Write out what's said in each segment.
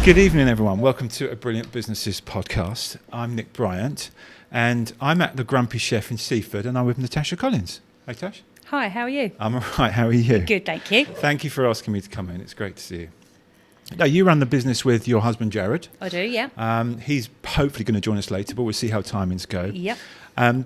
Good evening, everyone. Welcome to a Brilliant Businesses podcast. I'm Nick Bryant, and I'm at the Grumpy Chef in Seaford, and I'm with Natasha Collins. Hi, Tash. Hi, how are you? I'm all right. How are you? Good, thank you. Thank you for asking me to come in. It's great to see you. Now, you run the business with your husband, Jared. I do, yeah. He's hopefully going to join us later, but we'll see how timings go. Yep.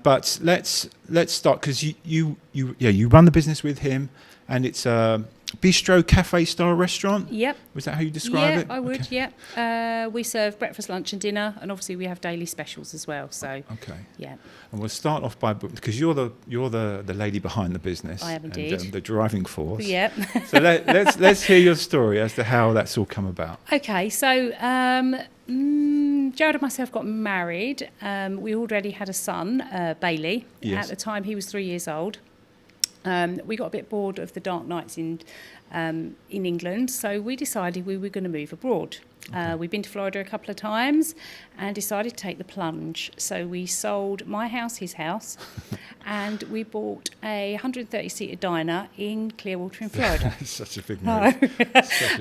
But let's start, because you run the business with him, and it's a bistro cafe style restaurant. Yep. Was that how you describe it? Yeah, I would. Okay. Yep. We serve breakfast, lunch, and dinner, and obviously we have daily specials as well. So. Okay. Yeah. And we'll start off by, because you're the lady behind the business. I am indeed. And, the driving force. Yep. So let's hear your story as to how that's all come about. Okay, so Jared and myself got married. We already had a son, Bailey. Yes. At the time, he was 3 years old. We got a bit bored of the dark nights in England, so we decided we were going to move abroad. Okay. We've been to Florida a couple of times and decided to take the plunge. So we sold my house, his house, and we bought a 130-seater diner in Clearwater in Florida. Such a big move.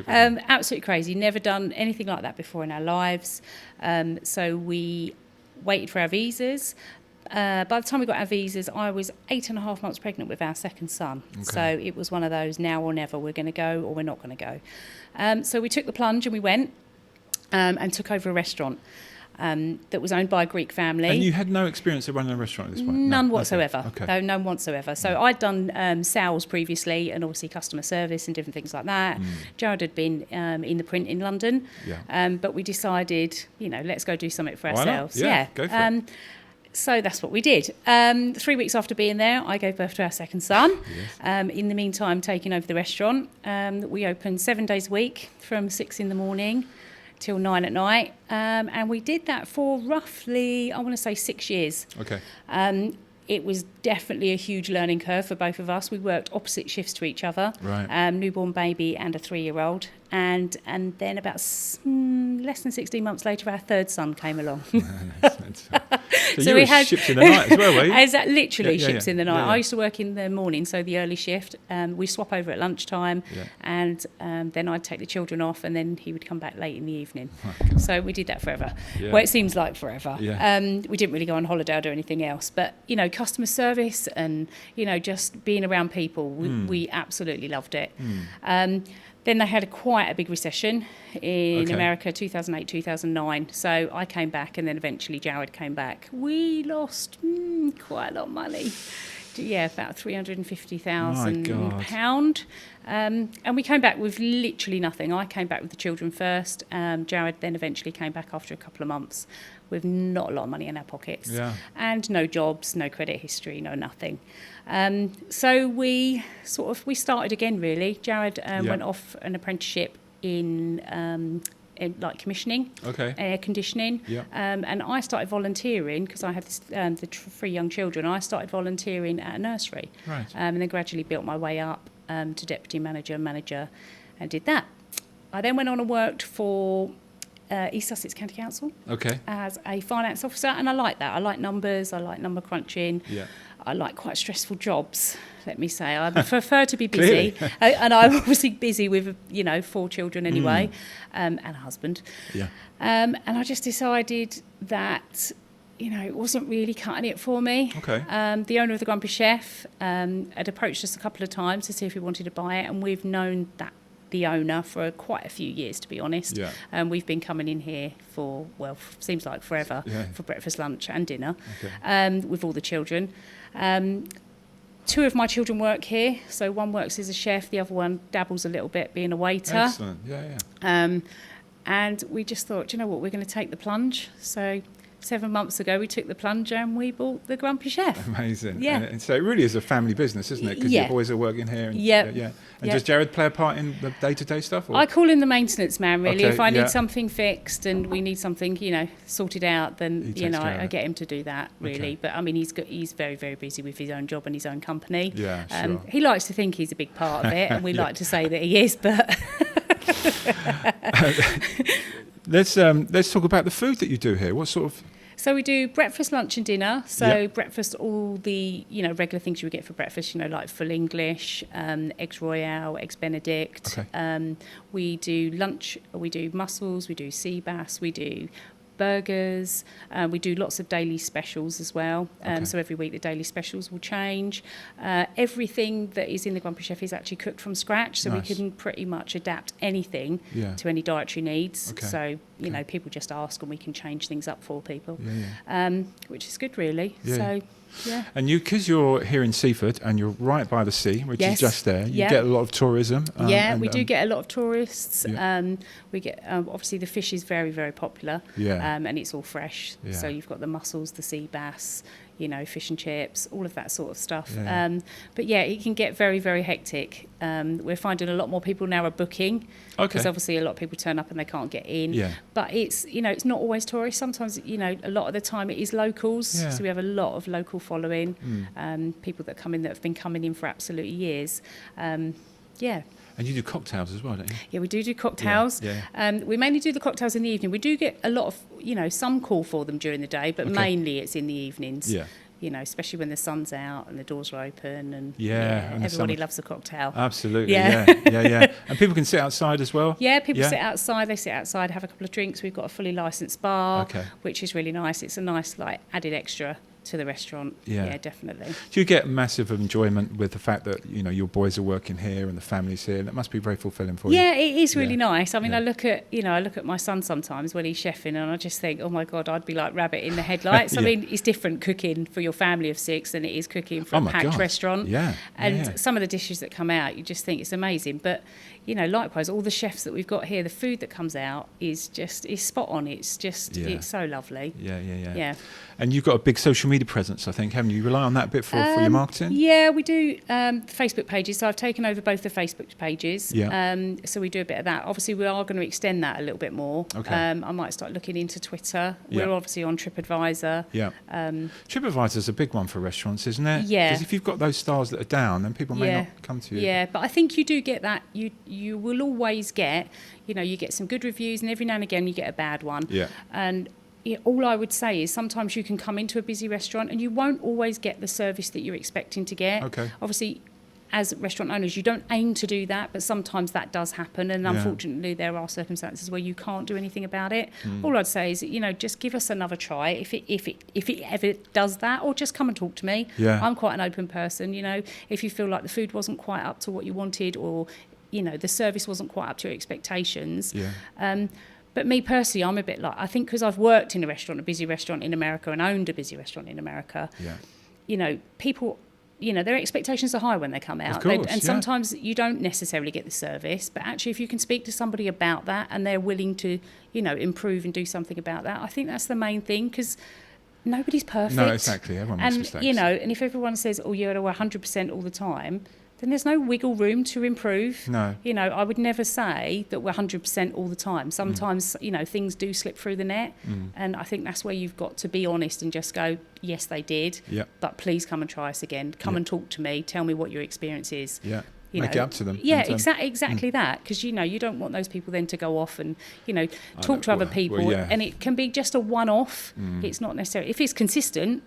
Absolutely crazy. Never done anything like that before in our lives. So we waited for our visas. By the time we got our visas, I was 8.5 months pregnant with our second son. Okay. So it was one of those now or never, we're going to go or we're not going to go. So we took the plunge and we went and took over a restaurant that was owned by a Greek family. And you had no experience of running a restaurant at this point? None whatsoever. Okay. No, none whatsoever. So I'd done sales previously and obviously customer service and different things like that. Jared had been in the print in London. Yeah. But we decided, let's go do something for ourselves. Yeah, go for it. So that's what we did. 3 weeks after being there, I gave birth to our second son. Yes. In the meantime, taking over the restaurant. We opened 7 days a week from 6 in the morning till 9 at night. And we did that for roughly, I want to say 6 years. Okay. It was definitely a huge learning curve for both of us. We worked opposite shifts to each other. Right. Newborn baby and a 3-year-old. And then about less than 16 months later, our third son came along. So we had ships in the night as well, were you? Literally ships in the night. Yeah. I used to work in the morning, so the early shift. We swap over at lunchtime, and then I'd take the children off, and then he would come back late in the evening. Oh, so we did that forever. Yeah. Well, it seems like forever. Yeah. We didn't really go on holiday or do anything else, but customer service and just being around people, we absolutely loved it. Then they had quite a big recession in America, 2008, 2009. So I came back, and then eventually Jared came back. We lost quite a lot of money. Yeah, about £350,000. And we came back with literally nothing. I came back with the children first. Jared then eventually came back after a couple of months with not a lot of money in our pockets. Yeah. And no jobs, no credit history, no nothing. So we started again, really. Jared went off an apprenticeship in like commissioning, air conditioning. Yeah. And I started volunteering because I had the 3 young children. I started volunteering at a nursery. Right. And then gradually built my way up to deputy manager, and did that. I then went on and worked for East Sussex County Council as a finance officer, and I like that. I like numbers, I like number crunching. Yeah. I like quite stressful jobs, let me say. I prefer to be busy. And I'm obviously busy with, 4 children anyway, and a husband. Yeah. And I just decided that, it wasn't really cutting it for me. Okay. The owner of the Grumpy Chef had approached us a couple of times to see if we wanted to buy it, and we've known the owner for quite a few years, to be honest. Yeah. We've been coming in here for, seems like forever, for breakfast, lunch and dinner, with all the children. 2 of my children work here, so one works as a chef, the other one dabbles a little bit being a waiter. Excellent, yeah. And we just thought, we're going to take the plunge. So 7 months ago, we took the plunge and we bought the Grumpy Chef. Amazing. Yeah. And so it really is a family business, isn't it? Because your boys are working here. And, And does Jared play a part in the day-to-day stuff? Or? I call him the maintenance man, really. If I need something fixed and we need something, sorted out, then, I get him to do that, really. Okay. But, I mean, he's very, very busy with his own job and his own company. Yeah, sure. He likes to think he's a big part of it, and we like to say that he is, but... Let's talk about the food that you do here. What sort of So we do breakfast, lunch and dinner. So breakfast, all the, regular things you would get for breakfast, like full English, eggs royale, eggs benedict. Okay. We do lunch, we do mussels, we do sea bass, we do burgers. We do lots of daily specials as well. So every week the daily specials will change. Everything that is in the Grumpy Chef is actually cooked from scratch, so we can pretty much adapt anything to any dietary needs. So people just ask and we can change things up for people, which is good really. So and because you're here in Seaford and you're right by the sea, which is just there, you get a lot of tourism. We do get a lot of tourists. We get obviously the fish is very, very popular, and it's all fresh. So you've got the mussels, the sea bass, fish and chips, all of that sort of stuff. But it can get very, very hectic. We're finding a lot more people now are booking, because obviously a lot of people turn up and they can't get in. But it's it's not always tourists. Sometimes a lot of the time it is locals. So we have a lot of local following, people that come in that have been coming in for absolutely years. And you do cocktails as well, don't you? Yeah, we do cocktails. We mainly do the cocktails in the evening. We do get a lot of, some call for them during the day, but mainly it's in the evenings. Especially when the sun's out and the doors are open, and and everybody loves a cocktail. Absolutely, And people can sit outside as well? Yeah, people sit outside. They sit outside, have a couple of drinks. We've got a fully licensed bar, which is really nice. It's a nice, added extra to the restaurant. Definitely. Do you get massive enjoyment with the fact that your boys are working here and the family's here? That must be very fulfilling for you. Yeah, it is really nice. I mean, I look at my son sometimes when he's chefing, and I just think, oh my God, I'd be like rabbit in the headlights. I mean, it's different cooking for your family of 6 than it is cooking for a packed restaurant. Some of the dishes that come out, you just think it's amazing. But likewise, all the chefs that we've got here, the food that comes out is spot on. It's just it's so lovely. Yeah. And you've got a big social media presence, I think, haven't you? You rely on that bit for your marketing? Yeah, we do. Facebook pages. So I've taken over both the Facebook pages. So we do a bit of that. Obviously, we are going to extend that a little bit more. I might start looking into Twitter. We're obviously on TripAdvisor. TripAdvisor's a big one for restaurants, isn't it? Yeah. Because if you've got those stars that are down, then people may not come to you. Yeah, but I think you do get that. You will always get, you get some good reviews, and every now and again you get a bad one. And all I would say is sometimes you can come into a busy restaurant and you won't always get the service that you're expecting to get. Obviously, as restaurant owners, you don't aim to do that, but sometimes that does happen, and unfortunately there are circumstances where you can't do anything about it. All I'd say is, just give us another try if it ever does that, or just come and talk to me. I'm quite an open person. If you feel like the food wasn't quite up to what you wanted, or the service wasn't quite up to your expectations. But me personally, I'm a bit like, I think because I've worked in a busy restaurant in America, and owned a busy restaurant in America, people, their expectations are high when they come out. Of course, sometimes you don't necessarily get the service, but actually if you can speak to somebody about that and they're willing to, improve and do something about that, I think that's the main thing, because nobody's perfect. No, exactly. Everyone makes mistakes. And if everyone says, oh, you're 100% all the time, then there's no wiggle room to improve. No. I would never say that we're 100% all the time. Sometimes, things do slip through the net. And I think that's where you've got to be honest and just go, yes, they did. But please come and try us again. Come and talk to me. Tell me what your experience is. Make it up to them. Yeah, exactly that. Because, you don't want those people then to go off and, talk to other people. And it can be just a one-off. It's not necessarily... If it's consistent,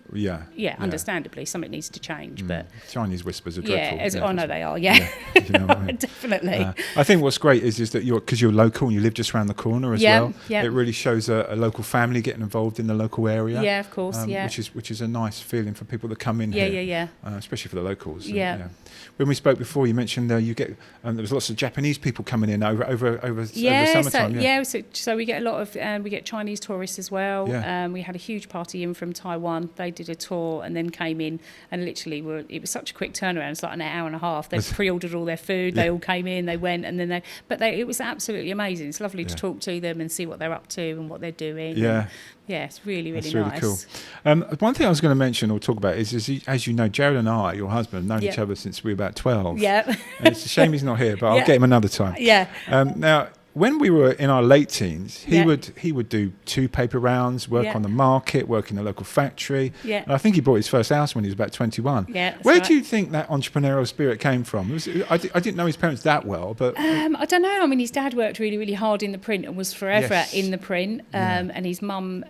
understandably, something needs to change. But Chinese whispers are dreadful. I know they are, definitely. I think what's great is that because you're local and you live just around the corner as well. It really shows a local family getting involved in the local area. Yeah, of course, Which is a nice feeling for people that come in here. Yeah. Especially for the locals. When we spoke before, you mentioned you get there was lots of Japanese people coming in over summertime. So we get a lot of we get Chinese tourists as well. We had a huge party in from Taiwan. They did a tour and then came in, and literally it was such a quick turnaround. It's like an hour and a half. They pre-ordered all their food. They all came in. They went, and then it was absolutely amazing. It's lovely to talk to them and see what they're up to and what they're doing. It's really, really nice. That's really cool. One thing I was going to mention or talk about is as you know, Jared and I, your husband, have known each other since we were about 12. And it's a shame he's not here, but I'll get him another time. Now, when we were in our late teens, he Yeah. would do 2 paper rounds, work Yeah. on the market, work in a local factory. Yeah. And I think he bought his first house when he was about 21. Yeah, that's Where right. do you think that entrepreneurial spirit came from? I didn't know his parents that well, but I don't know. I mean, his dad worked really, really hard in the print and was forever Yes. in the print. Yeah. And his mum,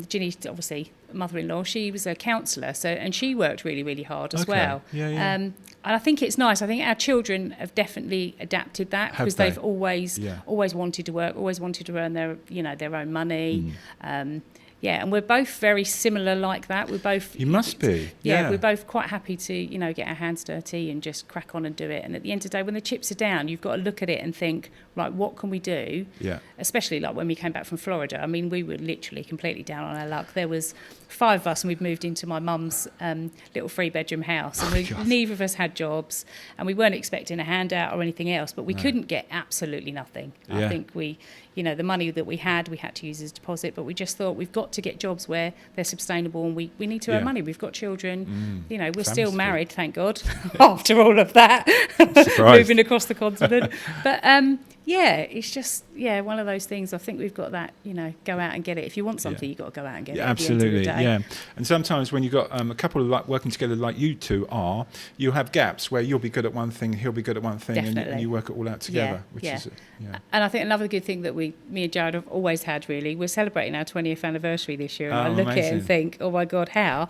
Ginny, obviously mother-in-law, she was a counsellor, and she worked really, really hard as Okay. well. Yeah, yeah. And I think it's nice. I think our children have definitely adapted that Have because they? they've always Yeah. wanted to work, always wanted to earn their own money. Mm. Yeah, and we're both very similar like that. We're both. You must be. Yeah, we're both quite happy to, get our hands dirty and just crack on and do it. And at the end of the day, when the chips are down, you've got to look at it and think, right, what can we do? Yeah. Especially like when we came back from Florida. I mean, we were literally completely down on our luck. There was 5 of us, and we'd moved into my mum's little 3-bedroom house, and God. neither of us had jobs, and we weren't expecting a handout or anything else, but we couldn't get absolutely nothing. Yeah. I think the money that we had to use as deposit, but we just thought we've got to get jobs where they're sustainable, and we need to Yeah. earn money. We've got children, we're Family's still good. married, thank God, after all of that, Surprised. moving across the continent. But it's just one of those things. I think we've got that, go out and get it. If you want something, you've got to go out and get it. Yeah, at the end of the absolutely. day. Yeah, and sometimes when you've got a couple of like working together, like you two are, you have gaps where you'll be good at one thing, he'll be good at one thing, and Definitely. you work it all out together. Which is And I think another good thing that me and Jared have always had, really, we're celebrating our 20th anniversary this year, and I look at it and amazing. think, oh my God, how?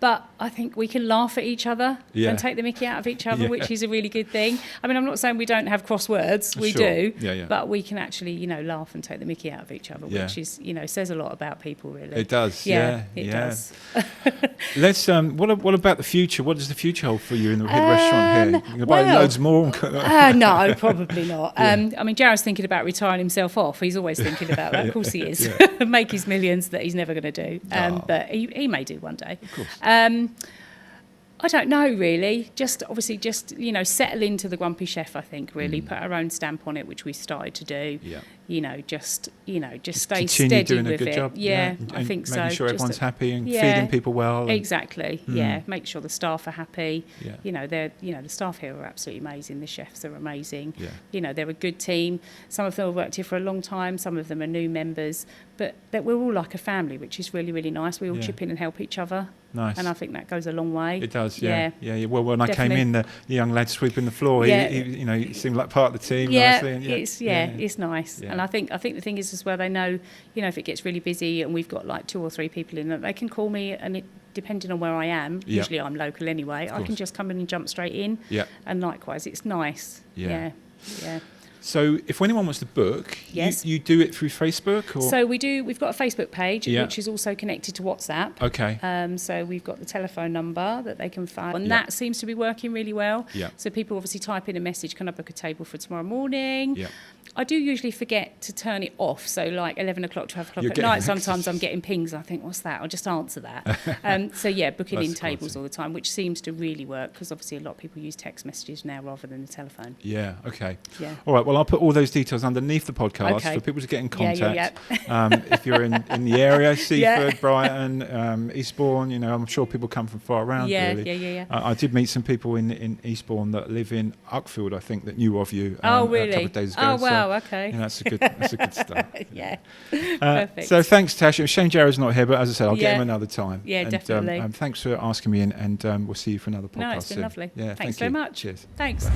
But I think we can laugh at each other Yeah. and take the mickey out of each other, Yeah. which is a really good thing. I mean, I'm not saying we don't have crosswords, we Sure. do, Yeah. but we can actually, laugh and take the mickey out of each other, Yeah. which is, says a lot about people, really. It does. Yeah, Yeah, it yeah. does. Let's. What about the future? What does the future hold for you in the head restaurant here? You're going to buy well, loads more. No, probably not. I mean, Jared's thinking about retiring himself off. He's always thinking about that. Of course he is. Make his millions that he's never going to do. But he may do one day. Of course. I don't know, really. Obviously, settle into the Grumpy Chef, I think, really. Put our own stamp on it, which we started to do. Yeah. Just stay Continue steady doing with a good it. job. Yeah, And I think so. making sure Just everyone's happy and yeah. feeding people well. Exactly. Yeah. Make sure the staff are happy. Yeah. The staff here are absolutely amazing. The chefs are amazing. Yeah. They're a good team. Some of them have worked here for a long time. Some of them are new members. But that we're all like a family, which is really, really nice. We all Yeah. chip in and help each other. Nice. And I think that goes a long way. It does, yeah. Well, when I Definitely. came in, the young lad sweeping the floor, Yeah. he seemed like part of the team. Yeah, nicely, and it's nice. Yeah. And I think the thing is as well, they know, if it gets really busy and we've got like 2 or 3 people in, that they can call me, and depending on where I am, Yeah. usually I'm local anyway, I can just come in and jump straight in. Yeah. And likewise, it's nice. Yeah. Yeah. So, if anyone wants to book, Yes. you do it through Facebook, or So we've got a Facebook page, Yeah. which is also connected to WhatsApp. okay, So we've got the telephone number that they can find, and Yeah. that seems to be working really well. Yeah. So people obviously type in a message, can I book a table for tomorrow morning? Yeah. I do usually forget to turn it off, so like 11 o'clock, 12 o'clock You're at getting- night, sometimes I'm getting pings, and I think, what's that? I'll just answer that. Booking in That's tables quality. all the time, which seems to really work, because obviously a lot of people use text messages now rather than the telephone. Yeah, okay. Yeah. All right, well, I'll put all those details underneath the podcast Okay. for people to get in Yeah, contact. yeah, If you're in the area, Seaford, Yeah. Brighton, Eastbourne, I'm sure people come from far around, Yeah, really. yeah. I did meet some people in Eastbourne that live in Uckfield, I think, that knew of you Oh, a really? couple of days ago. Oh, So, wow, okay. that's a good start. Yeah. Perfect. So thanks, Tasha. Shame Jared's not here, but as I said, I'll get Yeah. him another time. Yeah, and, definitely. Thanks for asking me in, and we'll see you for another podcast No, it's been soon. lovely. Yeah, Thanks thank very you. much. Cheers. Thanks.